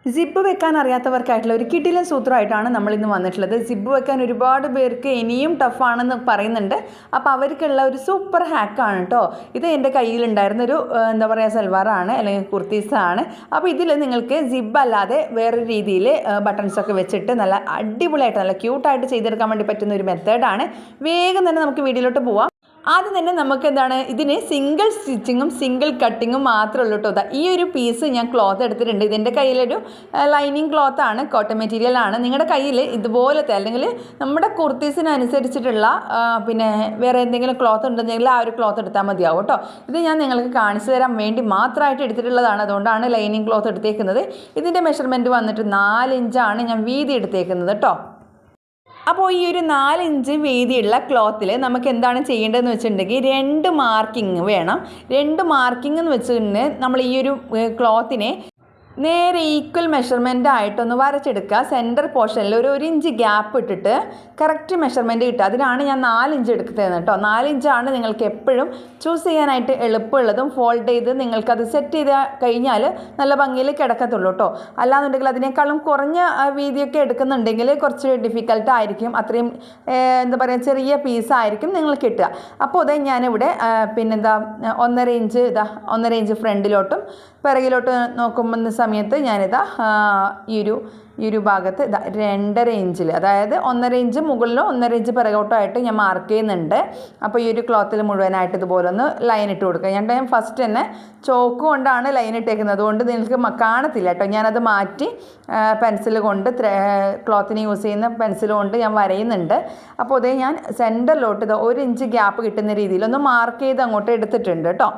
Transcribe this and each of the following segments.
Zip വെക്കാൻ അറിയാത്തവർക്കായിട്ടുള്ള ഒരു കിടിലൻ സൂത്രമായിട്ടാണ് നമ്മളിന്ന് വന്നിട്ടുള്ളത്. സിബ്ബ് വെക്കാൻ ഒരുപാട് പേർക്ക് ഇനിയും ടഫാണെന്ന് പറയുന്നുണ്ട്. അപ്പോൾ അവർക്കുള്ള ഒരു സൂപ്പർ ഹാക്കാണ് കേട്ടോ ഇത്. എൻ്റെ കയ്യിലുണ്ടായിരുന്നൊരു എന്താ പറയുക സൽവാറാണ് അല്ലെങ്കിൽ കുർത്തീസാണ്. അപ്പോൾ ഇതിൽ നിങ്ങൾക്ക് സിബ്ബ് അല്ലാതെ വേറൊരു രീതിയിൽ ബട്ടൺസൊക്കെ വെച്ചിട്ട് നല്ല അടിപൊളിയായിട്ട് നല്ല ക്യൂട്ടായിട്ട് ചെയ്തെടുക്കാൻ വേണ്ടി പറ്റുന്ന ഒരു മെത്തേഡാണ്. വേഗം തന്നെ നമുക്ക് വീഡിയോയിലോട്ട് പോവാം. ആദ്യം തന്നെ നമുക്ക് എന്താണ് ഇതിന് സിംഗിൾ സ്റ്റിച്ചിങ്ങും സിംഗിൾ കട്ടിങ്ങും മാത്രമേ ഉള്ളൂ കേട്ടോ. ഈ ഒരു പീസ് ഞാൻ ക്ലോത്ത് എടുത്തിട്ടുണ്ട്. ഇതിൻ്റെ കയ്യിലൊരു ലൈനിങ് ക്ലോത്താണ്, കോട്ടൺ മെറ്റീരിയലാണ്. നിങ്ങളുടെ കയ്യിൽ ഇതുപോലത്തെ അല്ലെങ്കിൽ നമ്മുടെ കുർത്തീസിനനുസരിച്ചിട്ടുള്ള പിന്നെ വേറെ എന്തെങ്കിലും ക്ലോത്ത് ഉണ്ടെങ്കിൽ ആ ഒരു ക്ലോത്ത് എടുത്താൽ മതിയാവും കേട്ടോ. ഇത് ഞാൻ നിങ്ങൾക്ക് കാണിച്ചു തരാൻ വേണ്ടി മാത്രമായിട്ട് എടുത്തിട്ടുള്ളതാണ്, അതുകൊണ്ടാണ് ലൈനിങ് ക്ലോത്ത് എടുത്തേക്കുന്നത്. ഇതിൻ്റെ മെഷർമെൻറ്റ് വന്നിട്ട് 4 ഇഞ്ചാണ് ഞാൻ വീതി എടുത്തേക്കുന്നത് കേട്ടോ. അപ്പോൾ ഈ ഒരു 4 ഇഞ്ച് വീതിയുള്ള ക്ലോത്തിൽ നമുക്ക് എന്താണ് ചെയ്യേണ്ടതെന്ന് വെച്ചിട്ടുണ്ടെങ്കിൽ 2 മാർക്കിങ് വേണം. 2 മാർക്കിംഗ് എന്ന് വെച്ചിട്ടുണ്ടെങ്കിൽ നമ്മൾ ഈ ഒരു ക്ലോത്തിനെ നേരെ ഈക്വൽ മെഷർമെൻ്റ് ആയിട്ടൊന്ന് വരച്ചെടുക്കുക. സെൻറ്റർ പോർഷനിൽ ഒരു ഇഞ്ച് ഗ്യാപ്പ് ഇട്ടിട്ട് കറക്റ്റ് മെഷർമെൻറ്റ് കിട്ടുക. അതിനാണ് ഞാൻ 4 ഇഞ്ച് എടുക്കുന്നത് കേട്ടോ. 4 ഇഞ്ചാണ് നിങ്ങൾക്ക് എപ്പോഴും ചൂസ് ചെയ്യാനായിട്ട് എളുപ്പമുള്ളതും. ഫോൾഡ് ചെയ്ത് നിങ്ങൾക്കത് സെറ്റ് ചെയ്ത് കഴിഞ്ഞാൽ നല്ല ഭംഗിയിൽ കിടക്കത്തുള്ളൂ കേട്ടോ. അല്ലാന്നുണ്ടെങ്കിൽ അതിനേക്കാളും കുറഞ്ഞ വീതിയൊക്കെ എടുക്കുന്നുണ്ടെങ്കിൽ കുറച്ച് ഡിഫിക്കൽട്ടായിരിക്കും. അത്രയും എന്താ പറയുക ചെറിയ പീസായിരിക്കും നിങ്ങൾക്ക് കിട്ടുക. അപ്പോൾ അതേ ഞാനിവിടെ പിന്നെന്താ 1.5 ഇഞ്ച് ഫ്രണ്ടിലോട്ടും പിറകിലോട്ട് നോക്കുമ്പോൾ സമയത്ത് ഞാനിതാ ഈ ഒരു ഭാഗത്ത് 2.5 ഇഞ്ചിൽ, അതായത് 1.5 ഇഞ്ച് മുകളിലോ 1.5 ഇഞ്ച് പിറകോട്ടമായിട്ട് ഞാൻ മാർക്ക് ചെയ്യുന്നുണ്ട്. അപ്പോൾ ഈ ഒരു ക്ലോത്തിൽ മുഴുവനായിട്ട് ഇതുപോലെ ഒന്ന് ലൈൻ ഇട്ട് കൊടുക്കുക. ഞാൻ ഫസ്റ്റ് തന്നെ ചോക്ക് കൊണ്ടാണ് ലൈൻ ഇട്ടേക്കുന്നത്, അതുകൊണ്ട് നിങ്ങൾക്ക് കാണത്തില്ല കേട്ടോ. ഞാനത് മാറ്റി പെൻസിൽ കൊണ്ട് ക്ലോത്തിന് യൂസ് ചെയ്യുന്ന പെൻസിൽ കൊണ്ട് ഞാൻ വരയുന്നുണ്ട്. അപ്പോൾ അതേ ഞാൻ സെൻറ്ററിലോട്ട് 1 ഇഞ്ച് ഗ്യാപ്പ് കിട്ടുന്ന രീതിയിൽ ഒന്ന് മാർക്ക് ചെയ്ത് അങ്ങോട്ട് എടുത്തിട്ടുണ്ട് കേട്ടോ.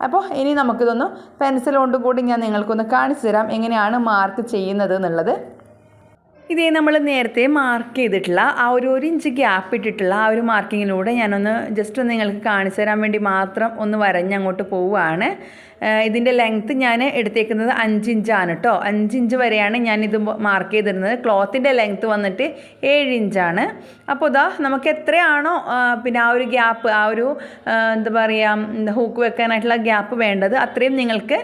അപ്പോൾ ഇനി നമുക്കിതൊന്ന് പെൻസിൽ കൊണ്ട് കൂടി ഞാൻ നിങ്ങൾക്കൊന്ന് കാണിച്ചു തരാം എങ്ങനെയാണ് മാർക്ക് ചെയ്യുന്നത് എന്നുള്ളത്. ഇതേ നമ്മൾ നേരത്തെ മാർക്ക് ചെയ്തിട്ടുള്ള ആ ഒരു 1 ഇഞ്ച് ഗ്യാപ്പ് ഇട്ടിട്ടുള്ള ആ ഒരു മാർക്കിങ്ങിലൂടെ ഞാനൊന്ന് ജസ്റ്റ് ഒന്ന് നിങ്ങൾക്ക് കാണിച്ചു തരാൻ വേണ്ടി മാത്രം ഒന്ന് വരഞ്ഞങ്ങോട്ട് പോവുകയാണ്. ഇതിൻ്റെ ലെങ്ത്ത് ഞാൻ എടുത്തേക്കുന്നത് 5 ഇഞ്ചാണ് കേട്ടോ. 5 ഇഞ്ച് വരെയാണ് ഞാനിത് മാർക്ക് ചെയ്തിരുന്നത്. ക്ലോത്തിൻ്റെ ലെങ്ത്ത് വന്നിട്ട് 7 ഇഞ്ചാണ്. അപ്പോൾ ഇതാ നമുക്ക് എത്രയാണോ പിന്നെ ആ ഒരു ഗ്യാപ്പ്, ആ ഒരു എന്താ പറയുക ഹൂക്ക് വെക്കാനായിട്ടുള്ള ഗ്യാപ്പ് വേണ്ടത് അത്രയും നിങ്ങൾക്ക്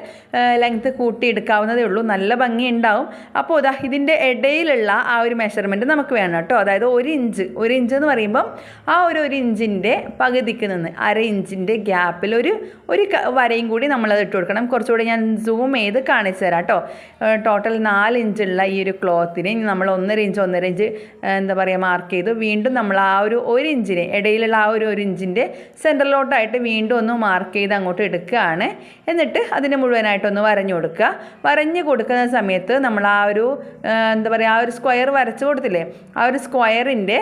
ലെങ്ത്ത് കൂട്ടിയെടുക്കാവുന്നതേ ഉള്ളൂ. നല്ല ഭംഗി ഉണ്ടാവും. അപ്പോൾ ഇതാ ഇതിൻ്റെ ഇടയിലുള്ള ആ ഒരു മെഷർമെൻറ്റ് നമുക്ക് വേണം കേട്ടോ. അതായത് 1 ഇഞ്ച് എന്ന് പറയുമ്പം ആ ഒരു 1 ഇഞ്ചിൻ്റെ പകുതിക്ക് നിന്ന് 1/2 ഇഞ്ചിൻ്റെ ഗ്യാപ്പിൽ ഒരു വരയും കൂടി നമ്മളത് ഇട്ട് കൊടുക്കണം. കുറച്ചുകൂടി ഞാൻ സൂം ചെയ്ത് കാണിച്ചു തരാം കേട്ടോ. ടോട്ടൽ 4 ഇഞ്ചുള്ള ഈ ഒരു ക്ലോത്തിനെ നമ്മൾ 1.5 ഇഞ്ച് എന്താ പറയുക മാർക്ക് ചെയ്ത് വീണ്ടും നമ്മൾ ആ ഒരു 1 ഇഞ്ചിനെ ഇടയിലുള്ള ആ ഒരു 1 ഇഞ്ചിൻ്റെ സെൻറ്ററിലോട്ടായിട്ട് വീണ്ടും ഒന്ന് മാർക്ക് ചെയ്ത് അങ്ങോട്ട് എടുക്കുകയാണ്. എന്നിട്ട് അതിന് മുഴുവനായിട്ടൊന്ന് വരഞ്ഞു കൊടുക്കുക. വരഞ്ഞു കൊടുക്കുന്ന സമയത്ത് നമ്മൾ ആ ഒരു എന്താ പറയുക ആ ഒരു സ്ക്വയർ വരച്ച് കൊടുത്തില്ലേ, ആ ഒരു സ്ക്വയറിൻ്റെ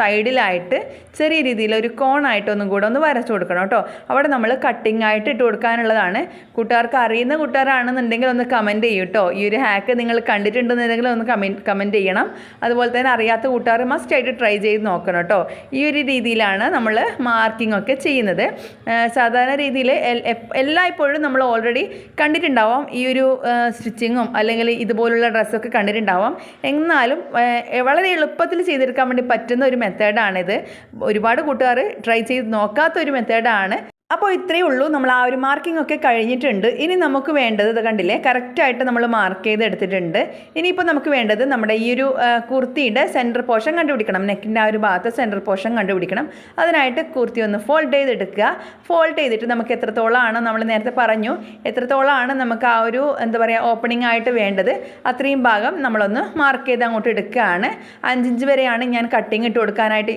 സൈഡിലായിട്ട് ചെറിയ രീതിയിൽ ഒരു കോണായിട്ടൊന്നും കൂടെ ഒന്ന് വരച്ച് കൊടുക്കണം കേട്ടോ. അവിടെ നമ്മൾ കട്ടിംഗ് ആയിട്ട് ഇട്ട് കൊടുക്കാനുള്ളതാണ്. കൂട്ടുകാർക്ക് അറിയുന്ന കൂട്ടുകാരാണെന്നുണ്ടെങ്കിൽ ഒന്ന് കമൻറ്റ് ചെയ്യും കേട്ടോ. ഈ ഒരു ഹാക്ക് നിങ്ങൾ കണ്ടിട്ടുണ്ടെന്നുണ്ടെങ്കിൽ ഒന്ന് കമൻറ്റ് ചെയ്യണം. അതുപോലെ തന്നെ അറിയാത്ത കൂട്ടുകാർ മസ്റ്റായിട്ട് ട്രൈ ചെയ്ത് നോക്കണം കേട്ടോ. ഈ ഒരു രീതിയിലാണ് നമ്മൾ മാർക്കിംഗ് ഒക്കെ ചെയ്യുന്നത്. സാധാരണ രീതിയിൽ എല്ലായ്പ്പോഴും നമ്മൾ ഓൾറെഡി കണ്ടിട്ടുണ്ടാവാം ഈ ഒരു സ്റ്റിച്ചിങ്ങും അല്ലെങ്കിൽ ഇതുപോലുള്ള ഡ്രസ്സൊക്കെ കണ്ടിട്ടുണ്ടാവാം. എന്നാലും വളരെ എളുപ്പത്തിൽ ചെയ്തെടുക്കാൻ വേണ്ടി പറ്റുന്ന ഒരു മെത്തേഡാണിത്. ഒരുപാട് കൂട്ടുകാർ ട്രൈ ചെയ്ത് നോക്കാത്തൊരു മെത്തേഡാണ്. അപ്പോൾ ഇത്രയേ ഉള്ളൂ. നമ്മൾ ആ ഒരു മാർക്കിംഗ് ഒക്കെ കഴിഞ്ഞിട്ടുണ്ട്. ഇനി നമുക്ക് വേണ്ടത് ഇത് കണ്ടില്ലേ, കറക്റ്റായിട്ട് നമ്മൾ മാർക്ക് ചെയ്ത് എടുത്തിട്ടുണ്ട്. ഇനിയിപ്പോൾ നമുക്ക് വേണ്ടത് നമ്മുടെ ഈ ഒരു കുർത്തിയുടെ സെൻറ്റർ പോർഷൻ കണ്ടുപിടിക്കണം. നെക്കിൻ്റെ ആ ഒരു ഭാഗത്ത് സെൻറ്റർ പോർഷൻ കണ്ടുപിടിക്കണം. അതിനായിട്ട് കുർത്തി ഒന്ന് ഫോൾഡ് ചെയ്തെടുക്കുക. ഫോൾഡ് ചെയ്തിട്ട് നമുക്ക് എത്രത്തോളമാണ്, നമ്മൾ നേരത്തെ പറഞ്ഞു എത്രത്തോളമാണ് നമുക്ക് ആ ഒരു എന്താ പറയുക ഓപ്പണിംഗ് ആയിട്ട് വേണ്ടത്, അത്രയും ഭാഗം നമ്മളൊന്ന് മാർക്ക് ചെയ്ത് അങ്ങോട്ട് എടുക്കുകയാണ്. 5 ഇഞ്ച് വരെയാണ് ഞാൻ കട്ടിങ് ഇട്ട് കൊടുക്കാനായിട്ട്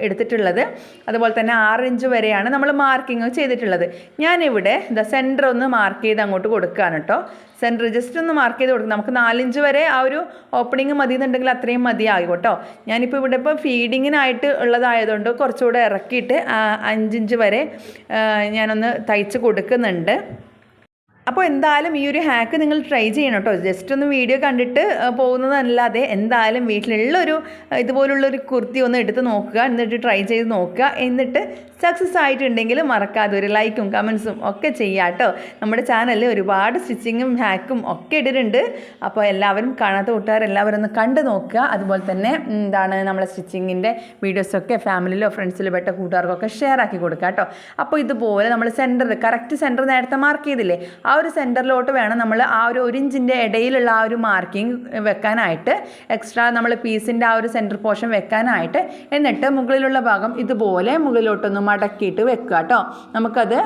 എടുത്തിട്ടുള്ളത്. അതുപോലെ തന്നെ 6 ഇഞ്ച് വരെയാണ് നമ്മൾ മാർക്കിങ് ചെയ്തിട്ടുള്ളത്. ഞാനിവിടെ സെൻറ്റർ ഒന്ന് മാർക്ക് ചെയ്ത് അങ്ങോട്ട് കൊടുക്കുകയാണ് കേട്ടോ. സെൻറ്റർ ജസ്റ്റ് ഒന്ന് മാർക്ക് ചെയ്ത് കൊടുക്കും. നമുക്ക് 4 ഇഞ്ച് വരെ ആ ഒരു ഓപ്പണിങ് മതി എന്നുണ്ടെങ്കിൽ അത്രയും മതിയാകും കേട്ടോ. ഞാനിപ്പോൾ ഇവിടെ ഇപ്പോൾ ഫീഡിങ്ങിനായിട്ട് ഉള്ളതായതുകൊണ്ട് കുറച്ചുകൂടെ ഇറക്കിയിട്ട് 5 ഇഞ്ച് വരെ ഞാനൊന്ന് തയ്ച്ച് കൊടുക്കുന്നുണ്ട്. അപ്പോൾ എന്തായാലും ഈ ഒരു ഹാക്ക് നിങ്ങൾ ട്രൈ ചെയ്യണം കേട്ടോ. ജസ്റ്റ് ഒന്ന് വീഡിയോ കണ്ടിട്ട് പോകുന്നതല്ലാതെ എന്തായാലും വീട്ടിലുള്ളൊരു ഇതുപോലുള്ളൊരു കുർത്തി ഒന്ന് എടുത്ത് നോക്കുക, എന്നിട്ട് ട്രൈ ചെയ്ത് നോക്കുക. എന്നിട്ട് സക്സസ് ആയിട്ടുണ്ടെങ്കിൽ മറക്കാതെ ഒരു ലൈക്കും കമൻസും ഒക്കെ ചെയ്യാം കേട്ടോ. നമ്മുടെ ചാനലിൽ ഒരുപാട് സ്റ്റിച്ചിങ്ങും ഹാക്കും ഒക്കെ ഇട്ടിട്ടുണ്ട്. അപ്പോൾ എല്ലാവരും കാണാത്ത കൂട്ടുകാരെല്ലാവരും ഒന്ന് കണ്ടു നോക്കുക. അതുപോലെ തന്നെ നമ്മളെ സ്റ്റിച്ചിങ്ങിൻ്റെ വീഡിയോസൊക്കെ ഫാമിലിയിലോ ഫ്രണ്ട്സിലോ പെട്ട കൂട്ടുകാർക്കൊക്കെ ഷെയർ ആക്കി കൊടുക്കുക കേട്ടോ. അപ്പോൾ ഇതുപോലെ നമ്മൾ കറക്റ്റ് സെൻറ്റർ നേരത്തെ മാർക്ക് ചെയ്തില്ലേ, ആ ഒരു സെൻറ്ററിലോട്ട് വേണം നമ്മൾ ആ ഒരു 1 ഇഞ്ചിൻ്റെ ഇടയിലുള്ള ആ ഒരു മാർക്കിംഗ് വെക്കാനായിട്ട്, എക്സ്ട്രാ നമ്മൾ പീസിൻ്റെ ആ ഒരു സെൻറ്റർ പോർഷൻ വെക്കാനായിട്ട്. എന്നിട്ട് മുകളിലുള്ള ഭാഗം ഇതുപോലെ മുകളിലോട്ടൊന്ന് മടക്കിയിട്ട് വെക്കുക കേട്ടോ. നമുക്കത്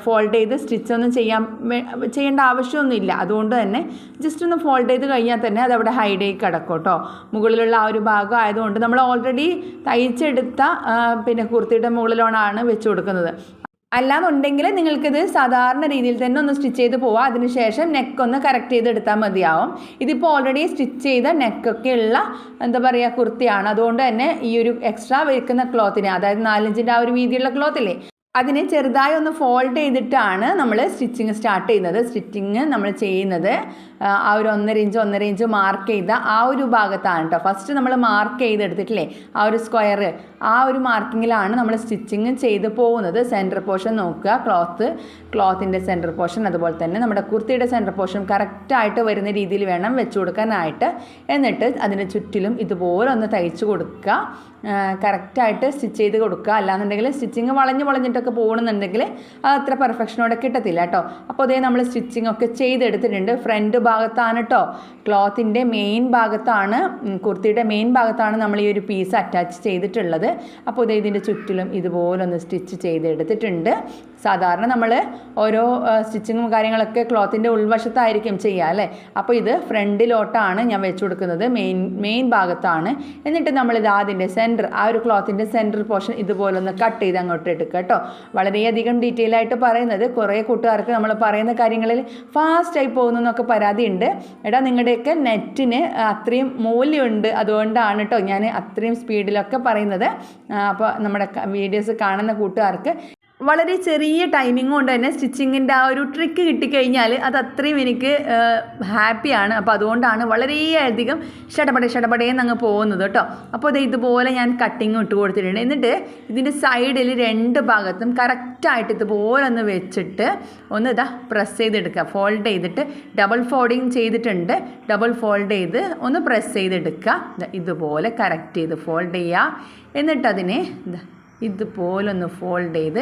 ഫോൾഡ് ചെയ്ത് സ്റ്റിച്ചൊന്നും ചെയ്യേണ്ട ആവശ്യമൊന്നുമില്ല. അതുകൊണ്ട് തന്നെ ജസ്റ്റ് ഒന്ന് ഫോൾഡ് ചെയ്ത് കഴിഞ്ഞാൽ തന്നെ അതവിടെ ഹൈഡ് ആയി കിടക്കും കേട്ടോ. മുകളിലുള്ള ആ ഒരു ഭാഗം ആയതുകൊണ്ട് നമ്മൾ ഓൾറെഡി തയ്ച്ചെടുത്ത കുർത്തിയുടെ മുകളിലാണ് വെച്ച് കൊടുക്കുന്നത്. അല്ലാന്നുണ്ടെങ്കിൽ നിങ്ങൾക്കിത് സാധാരണ രീതിയിൽ തന്നെ ഒന്ന് സ്റ്റിച്ച് ചെയ്ത് പോവാം. അതിനുശേഷം നെക്കൊന്ന് കറക്റ്റ് ചെയ്തെടുത്താൽ മതിയാവും. ഇതിപ്പോൾ ഓൾറെഡി സ്റ്റിച്ച് ചെയ്ത നെക്കൊക്കെ ഉള്ള കുർത്തിയാണ്. അതുകൊണ്ട് തന്നെ ഈ ഒരു എക്സ്ട്രാ വെക്കുന്ന ക്ലോത്തിനെ, അതായത് 4 ഇഞ്ചിൻ്റെ ആ ഒരു വീതിയുള്ള ക്ലോത്തില്ലേ, അതിനെ ചെറുതായി ഒന്ന് ഫോൾഡ് ചെയ്തിട്ടാണ് നമ്മൾ സ്റ്റിച്ചിങ് സ്റ്റാർട്ട് ചെയ്യുന്നത്. സ്റ്റിച്ചിങ് നമ്മൾ ചെയ്യുന്നത് ആ ഒരു 1.5 ഇഞ്ച് മാർക്ക് ചെയ്ത ആ ഒരു ഭാഗത്താണ് കേട്ടോ. ഫസ്റ്റ് നമ്മൾ മാർക്ക് ചെയ്തെടുത്തിട്ടില്ലേ ആ ഒരു സ്ക്വയർ, ആ ഒരു മാർക്കിങ്ങിലാണ് നമ്മൾ സ്റ്റിച്ചിങ് ചെയ്ത് പോകുന്നത്. സെൻറ്റർ പോർഷൻ നോക്കുക, ക്ലോത്തിൻ്റെ സെൻറ്റർ പോർഷൻ, അതുപോലെ തന്നെ നമ്മുടെ കുർത്തിയുടെ സെൻറ്റർ പോർഷൻ കറക്റ്റായിട്ട് വരുന്ന രീതിയിൽ വേണം വെച്ച് കൊടുക്കാനായിട്ട്. എന്നിട്ട് അതിൻ്റെ ചുറ്റിലും ഇതുപോലെ ഒന്ന് തയ്ച്ച് കൊടുക്കുക, കറക്റ്റായിട്ട് സ്റ്റിച്ച് ചെയ്ത് കൊടുക്കുക. അല്ലാന്നുണ്ടെങ്കിൽ സ്റ്റിച്ചിങ് വളഞ്ഞിട്ടൊക്കെ പോകുന്നുണ്ടെങ്കിൽ അത് അത്ര പെർഫെക്ഷനോടെ കിട്ടത്തില്ല കേട്ടോ. അപ്പോൾ അതേ നമ്മൾ സ്റ്റിച്ചിങ് ഒക്കെ ചെയ്തെടുത്തിട്ടുണ്ട്. ഫ്രണ്ട് ഭാഗത്താണ് കേട്ടോ, ക്ലോത്തിൻ്റെ മെയിൻ ഭാഗത്താണ്, കുർത്തിയുടെ മെയിൻ ഭാഗത്താണ് നമ്മൾ ഈ ഒരു പീസ് അറ്റാച്ച് ചെയ്തിട്ടുള്ളത്. അപ്പോൾ ഇതേ ഇതിൻ്റെ ചുറ്റിലും ഇതുപോലൊന്ന് സ്റ്റിച്ച് ചെയ്തെടുത്തിട്ടുണ്ട്. സാധാരണ നമ്മൾ ഓരോ സ്റ്റിച്ചിങ്ങും കാര്യങ്ങളൊക്കെ ക്ലോത്തിൻ്റെ ഉൾവശത്തായിരിക്കും ചെയ്യുക അല്ലേ. അപ്പോൾ ഇത് ഫ്രണ്ടിലോട്ടാണ് ഞാൻ വെച്ച് കൊടുക്കുന്നത്, മെയിൻ ഭാഗത്താണ്. എന്നിട്ട് നമ്മളിത് അതിൻ്റെ സെൻറ്റർ, ആ ഒരു ക്ലോത്തിൻ്റെ സെൻറ്റർ പോർഷൻ ഇതുപോലൊന്ന് കട്ട് ചെയ്ത് അങ്ങോട്ട് എടുക്കുക കേട്ടോ. വളരെയധികം ഡീറ്റെയിൽ ആയിട്ട് പറയുന്നത്, കുറേ കൂട്ടുകാർക്ക് നമ്മൾ പറയുന്ന കാര്യങ്ങളിൽ ഫാസ്റ്റായി പോകുന്നു എന്നൊക്കെ പരാതിയുണ്ട്. എടാ നിങ്ങളുടെയൊക്കെ നെറ്റിന് അത്രയും മൂല്യമുണ്ട്, അതുകൊണ്ടാണ് കേട്ടോ ഞാൻ അത്രയും സ്പീഡിലൊക്കെ പറയുന്നത്. അപ്പോൾ നമ്മുടെ വീഡിയോസ് കാണുന്ന കൂട്ടുകാർക്ക് വളരെ ചെറിയ ടൈമിംഗ് കൊണ്ട് തന്നെ സ്റ്റിച്ചിങ്ങിൻ്റെ ആ ഒരു ട്രിക്ക് കിട്ടിക്കഴിഞ്ഞാൽ അത് അത്രയും എനിക്ക് ഹാപ്പിയാണ്. അപ്പോൾ അതുകൊണ്ടാണ് വളരെയധികം ഷടപടേന്ന് അങ്ങ് പോകുന്നത് കേട്ടോ. അപ്പോൾ അത് ഇതുപോലെ ഞാൻ കട്ടിങ് ഇട്ട് കൊടുത്തിട്ടുണ്ട്. എന്നിട്ട് ഇതിൻ്റെ സൈഡിൽ 2 ഭാഗത്തും കറക്റ്റായിട്ട് ഇതുപോലെ ഒന്ന് വെച്ചിട്ട് ഒന്ന് പ്രസ് ചെയ്തെടുക്കുക. ഫോൾഡ് ചെയ്തിട്ട് ഡബിൾ ഫോൾഡിങ് ചെയ്തിട്ടുണ്ട്, ഡബിൾ ഫോൾഡ് ചെയ്ത് ഒന്ന് പ്രസ് ചെയ്തെടുക്കുക. ഇതുപോലെ കറക്റ്റ് ചെയ്ത് ഫോൾഡ് ചെയ്യുക. എന്നിട്ടതിനെ ഇതുപോലൊന്ന് ഫോൾഡ് ചെയ്ത്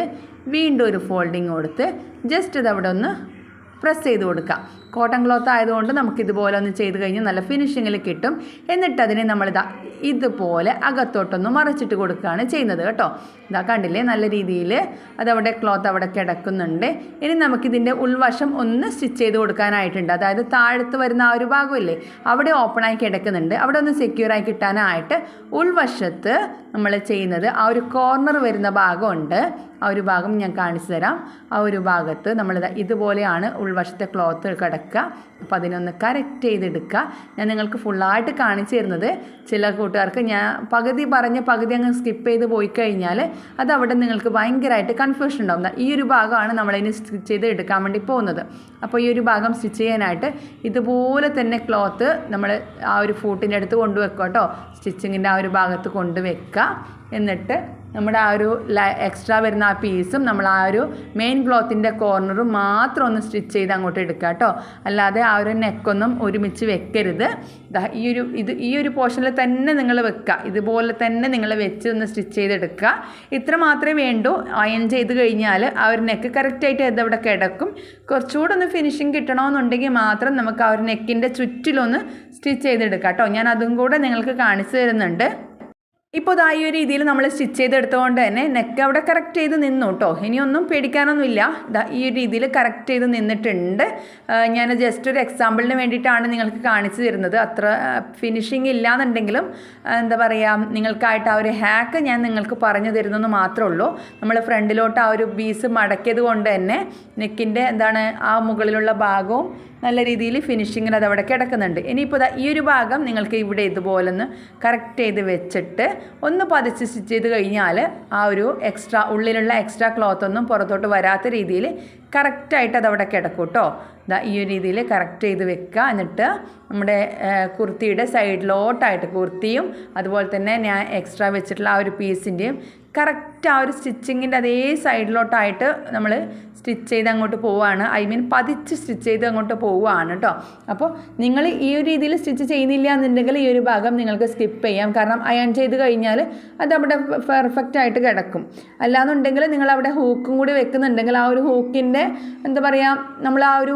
വീണ്ടും ഒരു ഫോൾഡിങ് കൊടുത്ത് ജസ്റ്റ് ഇതവിടെ ഒന്ന് പ്രസ് ചെയ്ത് കൊടുക്കാം. കോട്ടൺ ക്ലോത്ത് ആയതുകൊണ്ട് നമുക്കിതുപോലെ ഒന്ന് ചെയ്ത് കഴിഞ്ഞാൽ നല്ല ഫിനിഷിങ്ങിൽ കിട്ടും. എന്നിട്ടതിനെ ഇതുപോലെ അകത്തോട്ടൊന്ന് മറിച്ചിട്ട് കൊടുക്കുകയാണ് ചെയ്യുന്നത് കേട്ടോ. കണ്ടില്ലേ, നല്ല രീതിയിൽ അതവിടെ ക്ലോത്ത് അവിടെ കിടക്കുന്നുണ്ട്. ഇനി നമുക്കിതിൻ്റെ ഉൾവശം ഒന്ന് സ്റ്റിച്ച് ചെയ്ത് കൊടുക്കാനായിട്ടുണ്ട്. അതായത് താഴത്ത് വരുന്ന ആ ഒരു ഭാഗമില്ലേ, അവിടെ ഓപ്പണായി കിടക്കുന്നുണ്ട്. അവിടെ ഒന്ന് സെക്യൂറായി കിട്ടാനായിട്ട് ഉൾവശത്ത് നമ്മൾ ചെയ്യുന്നത് ആ ഒരു കോർണർ വരുന്ന ഭാഗമുണ്ട്. ആ ഒരു ഭാഗം ഞാൻ കാണിച്ചു തരാം. ആ ഒരു ഭാഗത്ത് നമ്മൾ ഇതുപോലെയാണ് ഉൾവശത്തെ ക്ലോത്ത് കിടക്കുക. അപ്പോൾ അതിനൊന്ന് കറക്റ്റ് ചെയ്തെടുക്കുക. ഞാൻ നിങ്ങൾക്ക് ഫുള്ളായിട്ട് കാണിച്ചു തരുന്നത്. ചില കൂട്ടുകാർക്ക് ഞാൻ പകുതി അങ്ങ് സ്കിപ്പ് ചെയ്ത് പോയി കഴിഞ്ഞാൽ അതവിടെ നിങ്ങൾക്ക് ഭയങ്കരമായിട്ട് കൺഫ്യൂഷൻ ഉണ്ടാവും. ഈ ഒരു ഭാഗമാണ് നമ്മളതിന് സ്റ്റിച്ച് ചെയ്ത് എടുക്കാൻ വേണ്ടി പോകുന്നത്. അപ്പോൾ ഈ ഒരു ഭാഗം സ്റ്റിച്ച് ചെയ്യാനായിട്ട് ഇതുപോലെ തന്നെ ക്ലോത്ത് നമ്മൾ ആ ഒരു ഫൂട്ടിൻ്റെ അടുത്ത് കൊണ്ടുവെക്കുക കേട്ടോ. സ്റ്റിച്ചിങ്ങിൻ്റെ ആ ഒരു ഭാഗത്ത് കൊണ്ടുവെക്കുക. എന്നിട്ട് നമ്മുടെ ആ ഒരു എക്സ്ട്രാ വരുന്ന ആ പീസും നമ്മൾ ആ ഒരു മെയിൻ ക്ലോത്തിൻ്റെ കോർണറും മാത്രം ഒന്ന് സ്റ്റിച്ച് ചെയ്ത് അങ്ങോട്ട് എടുക്കുക കേട്ടോ. അല്ലാതെ ആ ഒരു നെക്കൊന്നും ഒരുമിച്ച് വെക്കരുത്. ഈ ഒരു പോർഷനിൽ തന്നെ നിങ്ങൾ വെക്കുക. ഇതുപോലെ തന്നെ നിങ്ങൾ വെച്ച് ഒന്ന് സ്റ്റിച്ച് ചെയ്തെടുക്കുക. ഇത്ര മാത്രമേ വേണ്ടൂ. അയൺ ചെയ്ത് കഴിഞ്ഞാൽ ആ ഒരു നെക്ക് കറക്റ്റായിട്ട് ഇതവിടെ കിടക്കും. കുറച്ചുകൂടെ ഒന്ന് ഫിനിഷിങ് കിട്ടണമെന്നുണ്ടെങ്കിൽ മാത്രം നമുക്ക് ആ ഒരു നെക്കിൻ്റെ ചുറ്റിലൊന്ന് സ്റ്റിച്ച് ചെയ്തെടുക്കാം കേട്ടോ. ഞാൻ അതും കൂടെ നിങ്ങൾക്ക് കാണിച്ചു തരുന്നുണ്ട്. ഇപ്പോൾ ഈ ഒരു രീതിയിൽ നമ്മൾ സ്റ്റിച്ച് ചെയ്തെടുത്തുകൊണ്ട് തന്നെ നെക്ക് അവിടെ കറക്റ്റ് ചെയ്ത് നിന്നു കേട്ടോ. ഇനിയൊന്നും പേടിക്കാനൊന്നുമില്ല. ഈ ഒരു രീതിയിൽ കറക്റ്റ് ചെയ്ത് നിന്നിട്ടുണ്ട്. ഞാൻ ജസ്റ്റ് ഒരു എക്സാമ്പിളിന് വേണ്ടിയിട്ടാണ് നിങ്ങൾക്ക് കാണിച്ചു തരുന്നത്. അത്ര ഫിനിഷിങ് ഇല്ലാന്നുണ്ടെങ്കിലും നിങ്ങൾക്കായിട്ട് ആ ഒരു ഹാക്ക് ഞാൻ നിങ്ങൾക്ക് പറഞ്ഞു തരുന്നെന്ന് മാത്രമേ ഉള്ളൂ. നമ്മൾ ഫ്രണ്ടിലോട്ട് ആ ഒരു പീസ് മടക്കിയത് കൊണ്ട് തന്നെ നെക്കിൻ്റെ ആ മുകളിലുള്ള ഭാഗവും നല്ല രീതിയിൽ ഫിനിഷിങ്ങിന് അതവിടെ കിടക്കുന്നുണ്ട്. ഇനിയിപ്പോൾ ഈ ഒരു ഭാഗം നിങ്ങൾക്ക് ഇവിടെ ഇതുപോലൊന്ന് കറക്റ്റ് ചെയ്ത് വെച്ചിട്ട് ഒന്ന് പതിച്ച് സ്റ്റിച്ച് ചെയ്ത് കഴിഞ്ഞാൽ ആ ഒരു ഉള്ളിലുള്ള എക്സ്ട്രാ ക്ലോത്ത് ഒന്നും പുറത്തോട്ട് വരാത്ത രീതിയിൽ കറക്റ്റായിട്ട് അതവിടെ കിടക്കും കേട്ടോ. ഇതാ ഈ ഒരു രീതിയിൽ കറക്റ്റ് ചെയ്ത് വെക്കുക. എന്നിട്ട് നമ്മുടെ കുർത്തിയുടെ സൈഡിലോട്ടായിട്ട് കുർത്തിയും അതുപോലെ തന്നെ ഞാൻ എക്സ്ട്രാ വെച്ചിട്ടുള്ള ആ ഒരു പീസിൻ്റെയും കറക്റ്റ് ആ ഒരു സ്റ്റിച്ചിങ്ങിൻ്റെ അതേ സൈഡിലോട്ടായിട്ട് നമ്മൾ സ്റ്റിച്ച് ചെയ്ത് അങ്ങോട്ട് പോവുകയാണ്. പതിച്ച് സ്റ്റിച്ച് ചെയ്ത് അങ്ങോട്ട് പോവുകയാണ് കേട്ടോ. അപ്പോൾ നിങ്ങൾ ഈ ഒരു രീതിയിൽ സ്റ്റിച്ച് ചെയ്യുന്നില്ല എന്നുണ്ടെങ്കിൽ ഈ ഒരു ഭാഗം നിങ്ങൾക്ക് സ്കിപ്പ് ചെയ്യാം. കാരണം അയൺ ചെയ്ത് കഴിഞ്ഞാൽ അത് അവിടെ പെർഫെക്റ്റ് ആയിട്ട് കിടക്കും. അല്ലാന്നുണ്ടെങ്കിൽ നിങ്ങൾ അവിടെ ഹൂക്കും കൂടി വെക്കുന്നുണ്ടെങ്കിൽ ആ ഒരു ഹൂക്കിൻ്റെ എന്താ പറയുക, നമ്മൾ ആ ഒരു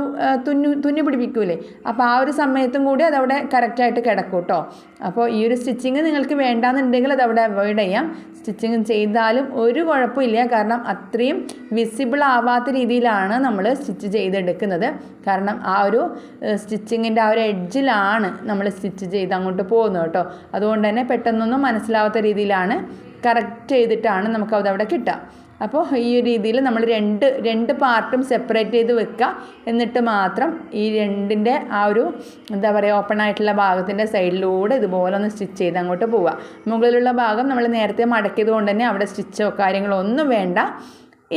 തുന്നി പിടിപ്പിക്കൂലേ, അപ്പോൾ ആ ഒരു സമയത്തും കൂടി അതവിടെ കറക്റ്റായിട്ട് കിടക്കും കേട്ടോ. അപ്പോൾ ഈ ഒരു സ്റ്റിച്ചിങ് നിങ്ങൾക്ക് വേണ്ടാന്നുണ്ടെങ്കിൽ അതവിടെ അവോയ്ഡ് ചെയ്യാം. സ്റ്റിച്ചിങ് ചെയ്താലും ഒരു കുഴപ്പമില്ല. കാരണം അത്രയും വിസിബിൾ ആവാത്ത രീതിയിലാണ് നമ്മൾ സ്റ്റിച്ച് ചെയ്തെടുക്കുന്നത്. കാരണം ആ ഒരു സ്റ്റിച്ചിങ്ങിൻ്റെ ആ ഒരു എഡ്ജിലാണ് നമ്മൾ സ്റ്റിച്ച് ചെയ്ത് അങ്ങോട്ട് പോകുന്നത് കേട്ടോ. അതുകൊണ്ട് തന്നെ പെട്ടെന്നൊന്നും മനസ്സിലാവാത്ത രീതിയിലാണ് കറക്റ്റ് ചെയ്തിട്ടാണ് നമുക്ക് അതവിടെ കിട്ടുക. അപ്പോൾ ഈ ഒരു രീതിയിൽ നമ്മൾ രണ്ട് പാർട്ടും സെപ്പറേറ്റ് ചെയ്ത് വെക്കുക. എന്നിട്ട് മാത്രം ഈ രണ്ടിൻ്റെ ആ ഒരു എന്താ പറയുക ഓപ്പൺ ആയിട്ടുള്ള ഭാഗത്തിൻ്റെ സൈഡിലൂടെ ഇതുപോലെ ഒന്ന് സ്റ്റിച്ച് ചെയ്ത് അങ്ങോട്ട് പോവുക. മുകളിലുള്ള ഭാഗം നമ്മൾ നേരത്തെ മടക്കിയത് കൊണ്ട് തന്നെ അവിടെ സ്റ്റിച്ചോ കാര്യങ്ങളോ ഒന്നും വേണ്ട.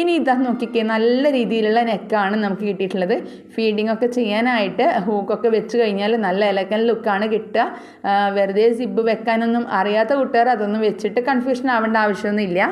ഇനി ഇതാ നോക്കിക്കേ, നല്ല രീതിയിലുള്ള നെക്കാണ് നമുക്ക് കിട്ടിയിട്ടുള്ളത്. ഫീഡിംഗ് ഒക്കെ ചെയ്യാനായിട്ട് ഹൂക്കൊക്കെ വെച്ച് കഴിഞ്ഞാൽ നല്ല എലഗൻ ലുക്കാണ് കിട്ടുക. വെറുതെ സിബ് വെക്കാനൊന്നും അറിയാത്ത കൂട്ടുകാർ അതൊന്നും വെച്ചിട്ട് കൺഫ്യൂഷൻ ആവേണ്ട ആവശ്യമൊന്നുമില്ല.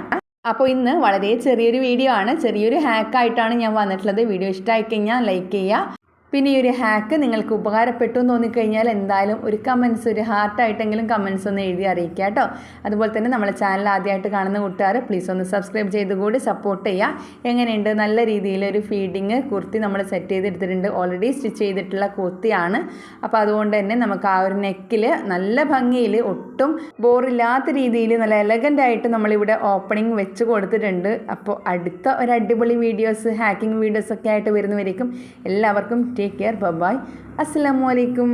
അപ്പോൾ ഇന്ന് വളരെ ചെറിയൊരു വീഡിയോ ആണ്, ചെറിയൊരു ഹാക്കായിട്ടാണ് ഞാൻ വന്നിട്ടുള്ളത്. വീഡിയോ ഇഷ്ടമായി കഴിഞ്ഞാൽ ലൈക്ക് ചെയ്യുക. പിന്നെ ഈ ഒരു ഹാക്ക് നിങ്ങൾക്ക് ഉപകാരപ്പെട്ടു എന്ന് തോന്നിക്കഴിഞ്ഞാൽ എന്തായാലും ഒരു കമൻസ്, ഒരു ഹാർട്ടായിട്ടെങ്കിലും കമൻസ് ഒന്ന് എഴുതി അറിയിക്കുക കേട്ടോ. അതുപോലെ തന്നെ നമ്മളെ ചാനൽ ആദ്യമായിട്ട് കാണുന്ന കൂട്ടുകാർ പ്ലീസ് ഒന്ന് സബ്സ്ക്രൈബ് ചെയ്ത് കൂടി സപ്പോർട്ട് ചെയ്യുക. എങ്ങനെയുണ്ട്, നല്ല രീതിയിലൊരു ഫീഡിങ് കുർത്തി നമ്മൾ സെറ്റ് ചെയ്തെടുത്തിട്ടുണ്ട്. ഓൾറെഡി സ്റ്റിച്ച് ചെയ്തിട്ടുള്ള കുർത്തിയാണ്. അപ്പോൾ അതുകൊണ്ട് തന്നെ നമുക്ക് ആ ഒരു നെക്കിൽ നല്ല ഭംഗിയിൽ ഒട്ടും ബോറില്ലാത്ത രീതിയിൽ നല്ല എലഗൻ്റ് ആയിട്ട് നമ്മളിവിടെ ഓപ്പണിംഗ് വെച്ച് കൊടുത്തിട്ടുണ്ട്. അപ്പോൾ അടുത്ത ഒരു അടിപൊളി വീഡിയോസ്, ഹാക്കിംഗ് വീഡിയോസൊക്കെ ആയിട്ട് വരുന്നവരേക്കും എല്ലാവർക്കും ടേക്ക് കെയർ. ബൈ. അസ്സലാമു അലൈക്കും.